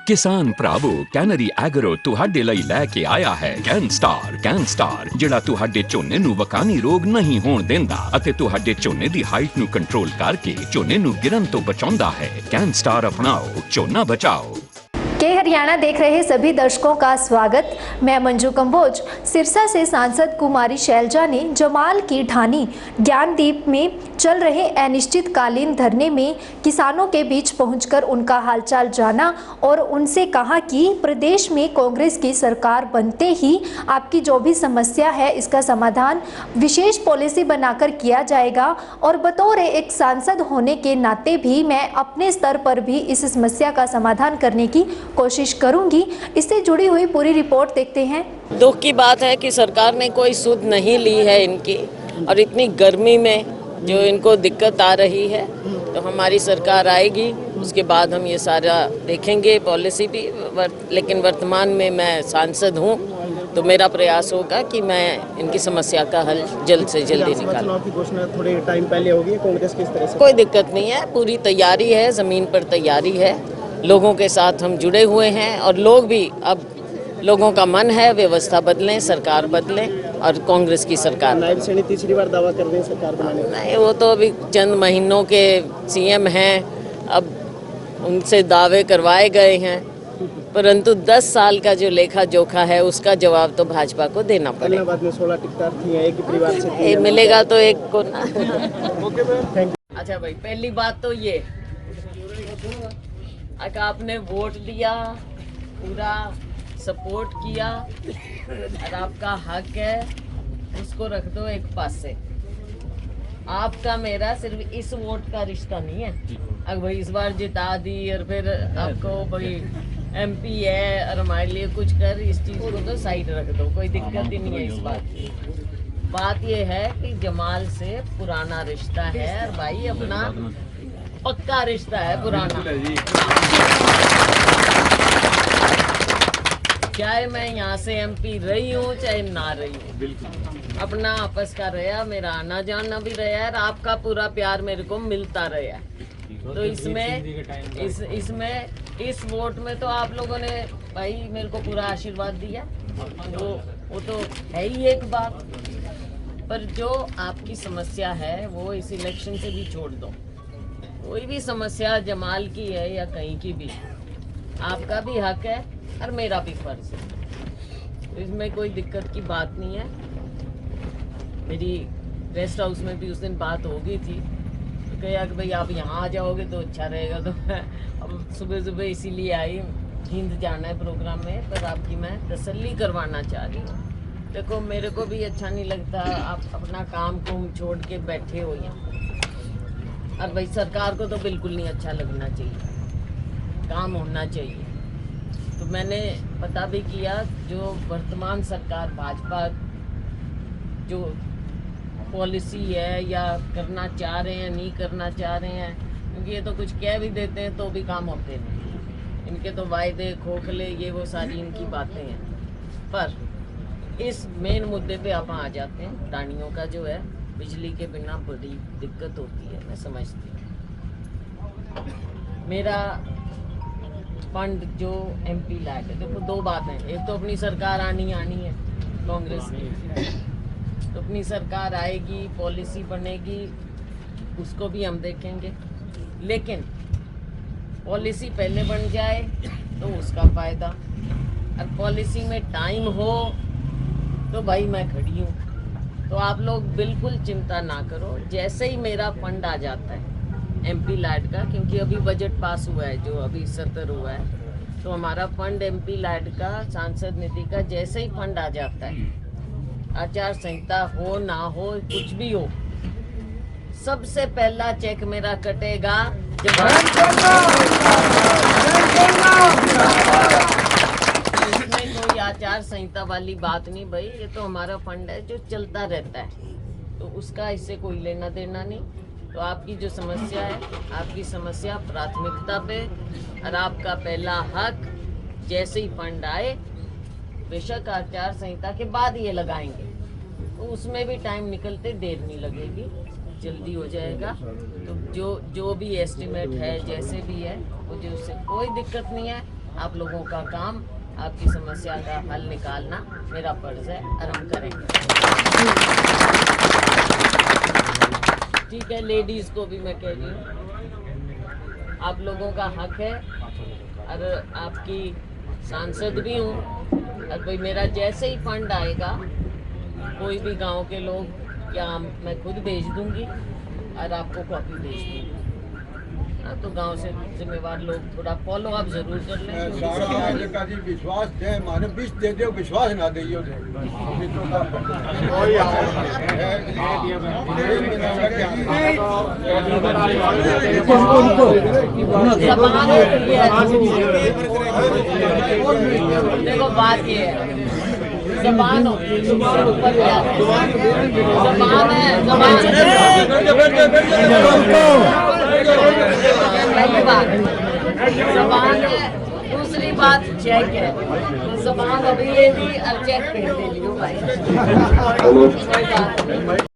किसान भरावो canary agro तुहाडे लई लैके आया है कैनस्टार जिहड़ा तुहाडे झोने नूं वकानी रोग नहीं होण देंदा अते तुहाडे झोने दी हाइट नूं कंट्रोल करके झोने नूं गिरन तो बचाउंदा है। कैनस्टार अपनाओ, झोना बचाओ। के हरियाणा देख रहे सभी दर्शकों का स्वागत। मैं मंजू कंबोज। सिरसा से सांसद कुमारी शैलजा ने जमाल की ढानी ज्ञानदीप में चल रहे अनिश्चितकालीन धरने में किसानों के बीच पहुंचकर उनका हालचाल जाना और उनसे कहा कि प्रदेश में कांग्रेस की सरकार बनते ही आपकी जो भी समस्या है इसका समाधान विशेष पॉलिसी बनाकर किया जाएगा और बतौर एक सांसद होने के नाते भी मैं अपने स्तर पर भी इस समस्या का समाधान करने की कोशिश करूंगी। इससे जुड़ी हुई पूरी रिपोर्ट देखते हैं। दुख की बात है कि सरकार ने कोई सुध नहीं ली है इनकी, और इतनी गर्मी में जो इनको दिक्कत आ रही है, तो हमारी सरकार आएगी उसके बाद हम ये सारा देखेंगे पॉलिसी भी। लेकिन वर्तमान में मैं सांसद हूँ तो मेरा प्रयास होगा कि मैं इनकी समस्या का हल जल्द से जल्दी निकालूं। चुनाव की घोषणा थोड़े टाइम पहले होगी, कांग्रेस किस तरह से? कोई दिक्कत नहीं है, पूरी तैयारी है, ज़मीन पर तैयारी है, लोगों के साथ हम जुड़े हुए हैं और लोग भी, अब लोगों का मन है व्यवस्था बदलें, सरकार बदलें और कांग्रेस की सरकार। नायब सैनी तीसरी बार दावा कर दें सरकार बनाने का? नहीं, वो तो अभी चंद महीनों के सीएम हैं, अब उनसे दावे करवाए गए हैं, परंतु 10 साल का जो लेखा जोखा है उसका जवाब तो भाजपा को देना पड़ेगा। बाद में 16 टिकट थी, एक ही परिवार से मिलेगा तो एक को ना। Thank you. अच्छा भाई, पहली बात तो ये अगर आपने वोट दिया, पूरा सपोर्ट किया और आपका हक है, उसको रख दो एक पासे। आपका मेरा सिर्फ इस वोट का रिश्ता नहीं है। अगर भाई इस बार जिता दी और फिर आपको भाई एमपी है और हमारे लिए कुछ कर, इस चीज़ को तो साइड रख दो, कोई दिक्कत ही नहीं है इस बात की। बात ये है कि जमाल से पुराना रिश्ता है और भाई अपना पक्का रिश्ता है पुराना। चाहे मैं यहाँ से एमपी रही हूँ चाहे ना रही हूँ, अपना आपस का रहा, मेरा आना जाना भी रहा है और आपका पूरा प्यार मेरे को मिलता रहा है। तो इसमें इस वोट में तो आप लोगों ने भाई मेरे को पूरा आशीर्वाद दिया, तो वो तो है ही एक बात। पर जो आपकी समस्या है वो इस इलेक्शन से भी छोड़ दो। कोई भी समस्या जमाल की है या कहीं की भी, आपका भी हक है और मेरा भी फर्ज है, इसमें कोई दिक्कत की बात नहीं है। मेरी रेस्ट हाउस में भी उस दिन बात हो गई थी, तो कहा कि भाई आप यहाँ आ जाओगे तो अच्छा रहेगा। तो मैं अब सुबह इसीलिए आई, हिंद जाना है प्रोग्राम में, पर आपकी मैं तसल्ली करवाना चाह रही हूँ। देखो, मेरे को भी अच्छा नहीं लगता आप अपना काम को छोड़ के बैठे हो यहाँ, और भाई सरकार को तो बिल्कुल नहीं अच्छा लगना चाहिए, काम होना चाहिए। तो मैंने पता भी किया, जो वर्तमान सरकार भाजपा जो पॉलिसी है या करना चाह रहे हैं, नहीं करना चाह रहे हैं, क्योंकि ये तो कुछ कह भी देते हैं तो भी काम होते नहीं, इनके तो वायदे खोखले ये वो सारी इनकी बातें हैं। पर इस मेन मुद्दे पे आप आ जाते हैं, रानियों का जो है बिजली के बिना बड़ी दिक्कत होती है, मैं समझती हूँ। मेरा फंड जो एमपी लैड है, देखो दो बातें, एक तो अपनी सरकार आनी है कांग्रेस की, तो अपनी सरकार आएगी, पॉलिसी बनेगी, उसको भी हम देखेंगे। लेकिन पॉलिसी पहले बन जाए तो उसका फ़ायदा, और पॉलिसी में टाइम हो तो भाई मैं खड़ी हूँ। तो आप लोग बिल्कुल चिंता ना करो, जैसे ही मेरा फंड आ जाता है एमपी लैड का, क्योंकि अभी बजट पास हुआ है जो अभी सत्र हुआ है, तो हमारा फंड एमपी लैड का, सांसद निधि का, जैसे ही फंड आ जाता है, आचार संहिता हो ना हो कुछ भी हो, सबसे पहला चेक मेरा कटेगा। इसमें कोई आचार संहिता वाली बात नहीं भाई, ये तो हमारा फंड है जो चलता रहता है, तो उसका इससे कोई लेना देना नहीं। तो आपकी जो समस्या है, आपकी समस्या प्राथमिकता पे, और आपका पहला हक जैसे ही फंड आए, बेशक आचार संहिता के बाद ये लगाएंगे, तो उसमें भी टाइम निकलते देर नहीं लगेगी, जल्दी हो जाएगा। तो जो भी एस्टिमेट है, जैसे भी है, मुझे उससे कोई दिक्कत नहीं है। आप लोगों का काम, आपकी समस्या का हल निकालना मेरा फर्ज है और हम करेंगे। ठीक है, लेडीज को भी मैं कह रही हूँ, आप लोगों का हक है और आपकी सांसद भी हूँ और भाई मेरा जैसे ही फंड आएगा कोई भी गांव के लोग या मैं खुद भेज दूंगी और आपको कॉपी भेज दूंगी। हाँ, तो गांव से जिम्मेवार लोग थोड़ा फॉलो अप जरूर कर लें। विश्वास दे माने बीच दे दे विश्वास ना दे देखो बात ये है, जबान ऊपर जबान है, पहली बात जबान है, दूसरी बात चेक है। जबान अभी ये भी और चेक पे दे लियो भाई।